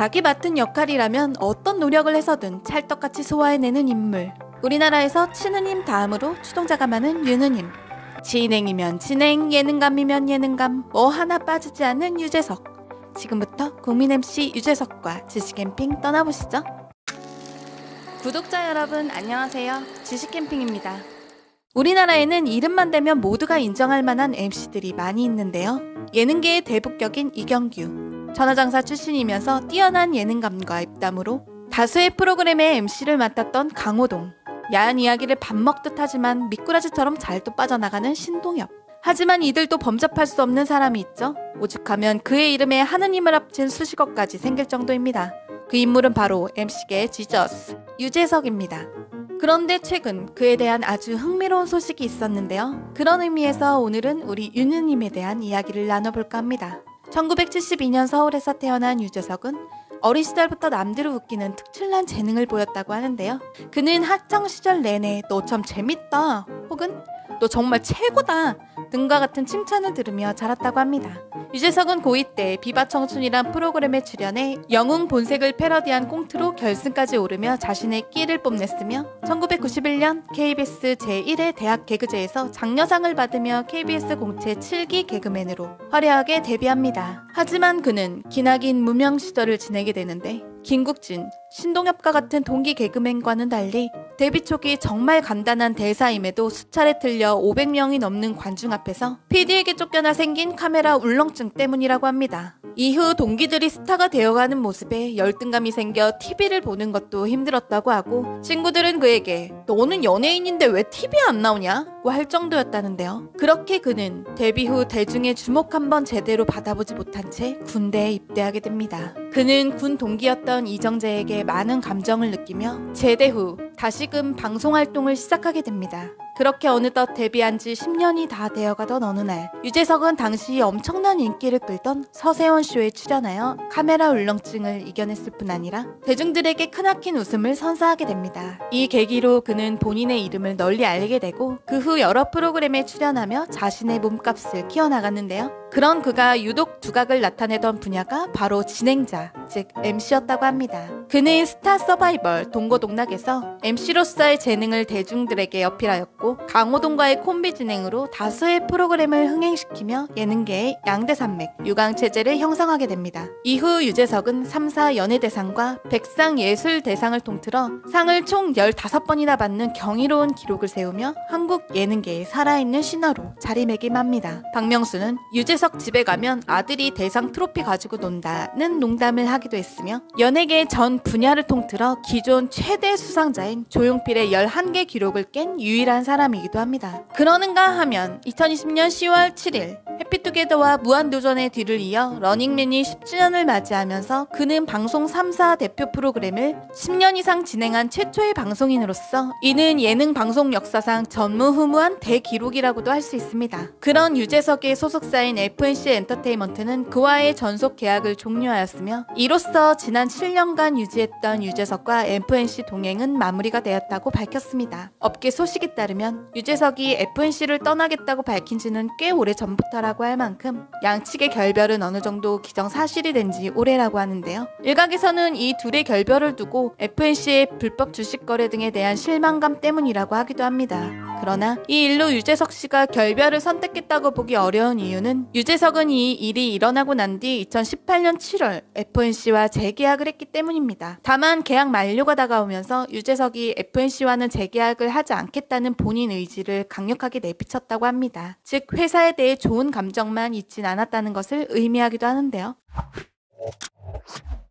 자기 맡은 역할이라면 어떤 노력을 해서든 찰떡같이 소화해내는 인물. 우리나라에서 치느님 다음으로 추종자가 많은 유느님. 진행이면 진행, 예능감이면 예능감, 뭐 하나 빠지지 않는 유재석. 지금부터 국민 MC 유재석과 지식캠핑 떠나보시죠. 구독자 여러분 안녕하세요. 지식캠핑입니다. 우리나라에는 이름만 대면 모두가 인정할 만한 MC들이 많이 있는데요. 예능계의 대북격인 이경규, 전화장사 출신이면서 뛰어난 예능감과 입담으로 다수의 프로그램의 MC를 맡았던 강호동, 야한 이야기를 밥 먹듯 하지만 미꾸라지처럼 잘도 빠져나가는 신동엽. 하지만 이들도 범접할 수 없는 사람이 있죠. 오죽하면 그의 이름에 하느님을 합친 수식어까지 생길 정도입니다. 그 인물은 바로 MC계의 지저스, 유재석입니다. 그런데 최근 그에 대한 아주 흥미로운 소식이 있었는데요. 그런 의미에서 오늘은 우리 유느님에 대한 이야기를 나눠볼까 합니다. 1972년 서울에서 태어난 유재석은 어린 시절부터 남들을 웃기는 특출난 재능을 보였다고 하는데요. 그는 학창시절 내내 너 참 재밌다 혹은 너 정말 최고다 등과 같은 칭찬을 들으며 자랐다고 합니다. 유재석은 고2 때 비바 청춘이란 프로그램에 출연해 영웅 본색을 패러디한 꽁트로 결승까지 오르며 자신의 끼를 뽐냈으며 1991년 KBS 제1회 대학 개그제에서 장려상을 받으며 KBS 공채 7기 개그맨으로 화려하게 데뷔합니다. 하지만 그는 기나긴 무명 시절을 지내게 되는데 김국진, 신동엽과 같은 동기 개그맨과는 달리 데뷔 초기 정말 간단한 대사임에도 수차례 틀려 500명이 넘는 관중 앞에서 PD에게 쫓겨나 생긴 카메라 울렁증 때문이라고 합니다. 이후 동기들이 스타가 되어가는 모습에 열등감이 생겨 TV를 보는 것도 힘들었다고 하고 친구들은 그에게 너는 연예인인데 왜 TV에 안 나오냐? 고 할 정도였다는데요. 그렇게 그는 데뷔 후 대중의 주목 한번 제대로 받아보지 못한 채 군대에 입대하게 됩니다. 그는 군 동기였던 이정재에게 많은 감정을 느끼며 제대 후 다시금 방송활동을 시작하게 됩니다. 그렇게 어느덧 데뷔한 지 10년이 다 되어가던 어느 날 유재석은 당시 엄청난 인기를 끌던 서세원 쇼에 출연하여 카메라 울렁증을 이겨냈을 뿐 아니라 대중들에게 크나큰 웃음을 선사하게 됩니다. 이 계기로 그는 본인의 이름을 널리 알게 되고 그 후 여러 프로그램에 출연하며 자신의 몸값을 키워나갔는데요. 그런 그가 유독 두각을 나타내던 분야가 바로 진행자, 즉 MC였다고 합니다. 그는 스타 서바이벌 동고동락에서 MC로서의 재능을 대중들에게 어필하였고 강호동과의 콤비 진행으로 다수의 프로그램을 흥행시키며 예능계의 양대산맥, 유광체제를 형성하게 됩니다. 이후 유재석은 3사 연예대상과 백상예술대상을 통틀어 상을 총 15번이나 받는 경이로운 기록을 세우며 한국 예능계의 살아있는 신화로 자리매김합니다. 박명수는 유재석 집에 가면 아들이 대상 트로피 가지고 논다는 농담을 하기도 했으며 연예계의 전 분야를 통틀어 기존 최대 수상자인 조용필의 11개 기록을 깬 유일한 사람이기도 합니다. 그러는가 하면 2020년 10월 7일 해피투게더와 무한도전의 뒤를 이어 러닝맨이 10주년을 맞이하면서 그는 방송 3사 대표 프로그램을 10년 이상 진행한 최초의 방송인으로서 이는 예능 방송 역사상 전무후무한 대기록이라고도 할 수 있습니다. 그런 유재석의 소속사인 FNC 엔터테인먼트는 그와의 전속 계약을 종료하였으며 이로써 지난 7년간 유지했던 유재석과 FNC 동행은 마무리가 되었다고 밝혔습니다. 업계 소식에 따르면 유재석이 FNC를 떠나겠다고 밝힌 지는 꽤 오래 전부터라고 할 만큼 양측의 결별은 어느 정도 기정사실이 된 지 오래라고 하는데요. 일각에서는 이 둘의 결별을 두고 FNC의 불법 주식 거래 등에 대한 실망감 때문이라고 하기도 합니다. 그러나 이 일로 유재석 씨가 결별을 선택했다고 보기 어려운 이유는 유재석은 이 일이 일어나고 난 뒤 2018년 7월 FNC와 재계약을 했기 때문입니다. 다만 계약 만료가 다가오면서 유재석이 FNC와는 재계약을 하지 않겠다는 본인 의지를 강력하게 내비쳤다고 합니다. 즉 회사에 대해 좋은 감정만 있진 않았다는 것을 의미하기도 하는데요.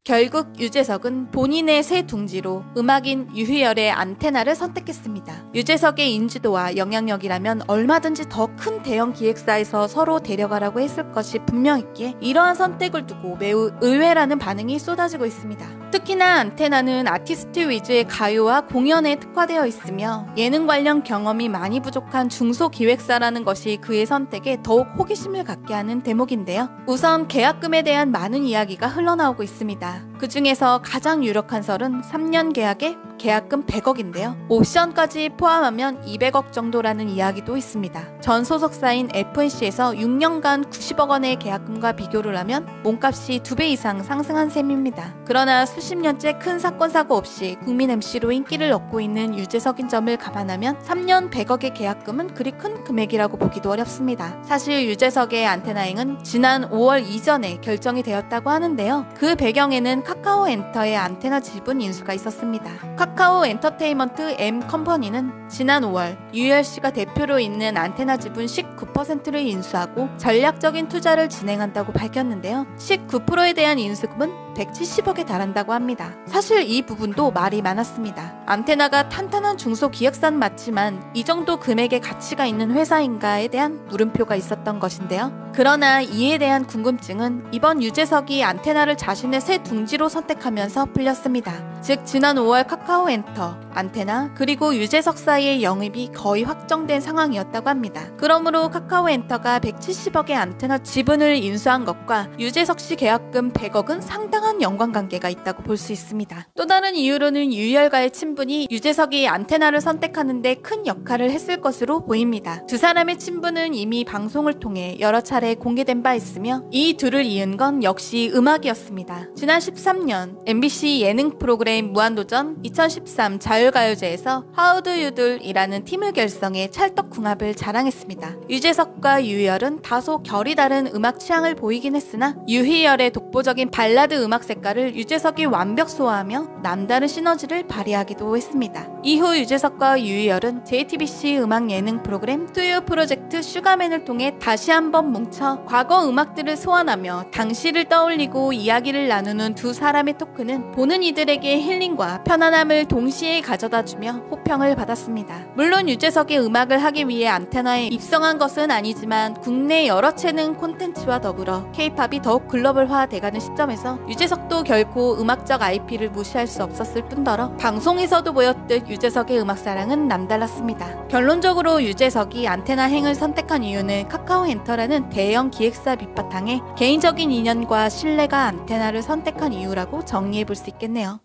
결국 유재석은 본인의 새 둥지로 음악인 유희열의 안테나를 선택했습니다. 유재석의 인지도와 영향력이라면 얼마든지 더 큰 대형 기획사에서 서로 데려가라고 했을 것이 분명했기에 이러한 선택을 두고 매우 의외라는 반응이 쏟아지고 있습니다. 특히나 안테나는 아티스트 위주의 가요와 공연에 특화되어 있으며 예능 관련 경험이 많이 부족한 중소기획사라는 것이 그의 선택에 더욱 호기심을 갖게 하는 대목인데요. 우선 계약금에 대한 많은 이야기가 흘러나오고 있습니다. 그 중에서 가장 유력한 설은 3년 계약에 계약금 100억인데요. 옵션까지 포함하면 200억 정도라는 이야기도 있습니다. 전 소속사인 FNC에서 6년간 90억 원의 계약금과 비교를 하면 몸값이 2배 이상 상승한 셈입니다. 그러나 수십 년째 큰 사건 사고 없이 국민 MC로 인기를 얻고 있는 유재석인 점을 감안하면 3년 100억의 계약금은 그리 큰 금액이라고 보기도 어렵습니다. 사실 유재석의 안테나행은 지난 5월 이전에 결정이 되었다고 하는데요. 그 배경에는 카카오 엔터의 안테나 지분 인수가 있었습니다. 카카오 엔터테인먼트 M컴퍼니는 지난 5월 유희열씨가 대표로 있는 안테나 지분 19%를 인수하고 전략적인 투자를 진행한다고 밝혔는데요. 19%에 대한 인수금은 170억에 달한다고 합니다. 사실 이 부분도 말이 많았습니다. 안테나가 탄탄한 중소기획사는 맞지만 이 정도 금액의 가치가 있는 회사인가에 대한 물음표가 있었던 것인데요. 그러나 이에 대한 궁금증은 이번 유재석이 안테나를 자신의 새 둥지로 선택하면서 풀렸습니다. 즉 지난 5월 카카오 엔터, 안테나, 그리고 유재석 사이의 영입이 거의 확정된 상황이었다고 합니다. 그러므로 카카오 엔터가 170억의 안테나 지분을 인수한 것과 유재석 씨 계약금 100억은 상당한 연관관계가 있다고 볼 수 있습니다. 또 다른 이유로는 유희열과의 친분이 유재석이 안테나를 선택하는데 큰 역할을 했을 것으로 보입니다. 두 사람의 친분은 이미 방송을 통해 여러 차례 공개된 바 있으며 이 둘을 이은 건 역시 음악이었습니다. 지난 13년 MBC 예능 프로그램 무한도전 2013 자율가요제에서 하우드유들이라는 팀을 결성해 찰떡궁합을 자랑했습니다. 유재석과 유희열은 다소 결이 다른 음악 취향을 보이긴 했으나 유희열의 독보적인 발라드 음악 색깔을 유재석이 완벽 소화하며 남다른 시너지를 발휘하기도 했습니다. 이후 유재석과 유희열은 JTBC 음악 예능 프로그램 투유 프로젝트 슈가맨을 통해 다시 한번 뭉쳐 과거 음악들을 소환하며 당시를 떠올리고 이야기를 나누는 두 사람의 토크는 보는 이들에게 힐링과 편안함을 동시에 가져다주며 호평을 받았습니다. 물론 유재석이 음악을 하기 위해 안테나에 입성한 것은 아니지만 국내 여러 체능 콘텐츠와 더불어 K-팝이 더욱 글로벌화돼가는 시점에서 유재석도 결코 음악적 IP를 무시할 수 없었을 뿐더러 방송에서도 보였듯 유재석의 음악사랑은 남달랐습니다. 결론적으로 유재석이 안테나 행을 선택한 이유는 카카오 엔터라는 대형 기획사 밑바탕에 개인적인 인연과 신뢰가 안테나를 선택한 이유라고 정리해볼 수 있겠네요.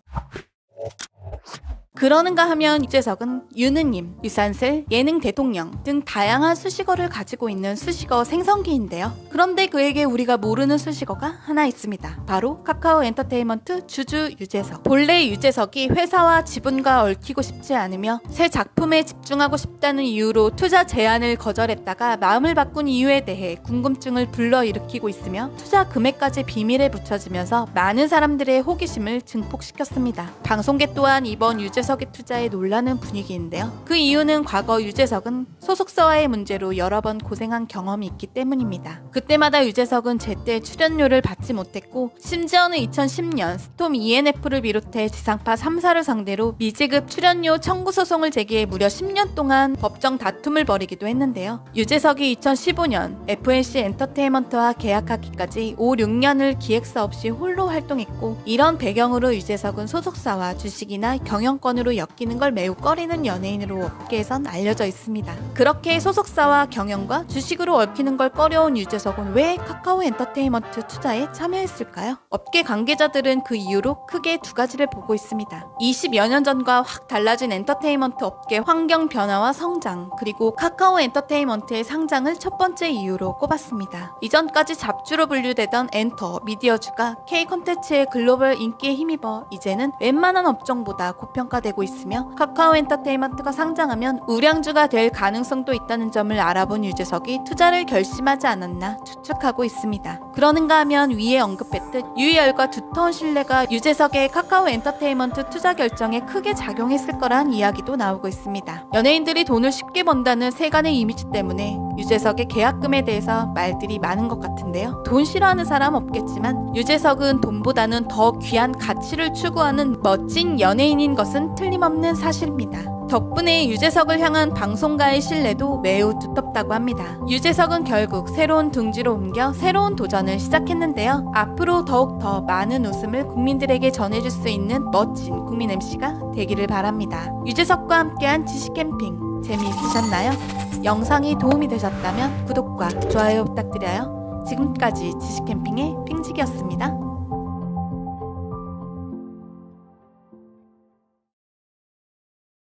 그러는가 하면 유재석은 유느님, 유산슬, 예능 대통령 등 다양한 수식어를 가지고 있는 수식어 생성기인데요. 그런데 그에게 우리가 모르는 수식어가 하나 있습니다. 바로 카카오 엔터테인먼트 주주 유재석. 본래 유재석이 회사와 지분과 얽히고 싶지 않으며 새 작품에 집중하고 싶다는 이유로 투자 제안을 거절했다가 마음을 바꾼 이유에 대해 궁금증을 불러일으키고 있으며 투자 금액까지 비밀에 붙여지면서 많은 사람들의 호기심을 증폭시켰습니다. 방송계 또한 이번 유재석의 투자에 놀라는 분위기인데요. 그 이유는 과거 유재석은 소속사와의 문제로 여러 번 고생한 경험이 있기 때문입니다. 그때마다 유재석은 제때 출연료를 받지 못했고 심지어는 2010년 스톰 ENF를 비롯해 지상파 3사를 상대로 미지급 출연료 청구 소송을 제기해 무려 10년 동안 법정 다툼을 벌이기도 했는데요. 유재석이 2015년 FNC 엔터테인먼트와 계약하기까지 5, 6년을 기획사 없이 홀로 활동했고 이런 배경으로 유재석은 소속사와 주식이나 경영권으로 엮이는 걸 매우 꺼리는 연예인으로 업계에선 알려져 있습니다. 그렇게 소속사와 경영과 주식으로 얽히는 걸 꺼려온 유재석은 왜 카카오 엔터테인먼트 투자에 참여했을까요? 업계 관계자들은 그 이유로 크게 두 가지를 보고 있습니다. 20여 년 전과 확 달라진 엔터테인먼트 업계 환경 변화와 성장, 그리고 카카오 엔터테인먼트의 상장을 첫 번째 이유로 꼽았습니다. 이전까지 잡주로 분류되던 엔터, 미디어주가 K-콘텐츠의 글로벌 인기에 힘입어 이제는 웬만한 업종보다 고평가되고 있으며 카카오 엔터테인먼트가 상장하면 우량주가 될 가능성도 있다는 점을 알아본 유재석이 투자를 결심하지 않았나 추측하고 있습니다. 그러는가 하면 위에 언급했듯 유희열과 두터운 신뢰가 유재석의 카카오 엔터테인먼트 투자 결정에 크게 작용했을 거란 이야기도 나오고 있습니다. 연예인들이 돈을 쉽게 번다는 세간의 이미지 때문에 유재석의 계약금에 대해서 말들이 많은 것 같은데요. 돈 싫어하는 사람 없겠지만 유재석은 돈보다는 더 귀한 가치를 추구하는 멋진 연예인인 것은 틀림없는 사실입니다. 덕분에 유재석을 향한 방송가의 신뢰도 매우 두텁다고 합니다. 유재석은 결국 새로운 둥지로 옮겨 새로운 도전을 시작했는데요. 앞으로 더욱 더 많은 웃음을 국민들에게 전해줄 수 있는 멋진 국민 MC가 되기를 바랍니다. 유재석과 함께한 지식캠핑 재미있으셨나요? 영상이 도움이 되셨다면 구독과 좋아요 부탁드려요. 지금까지 지식캠핑의 핑직이었습니다.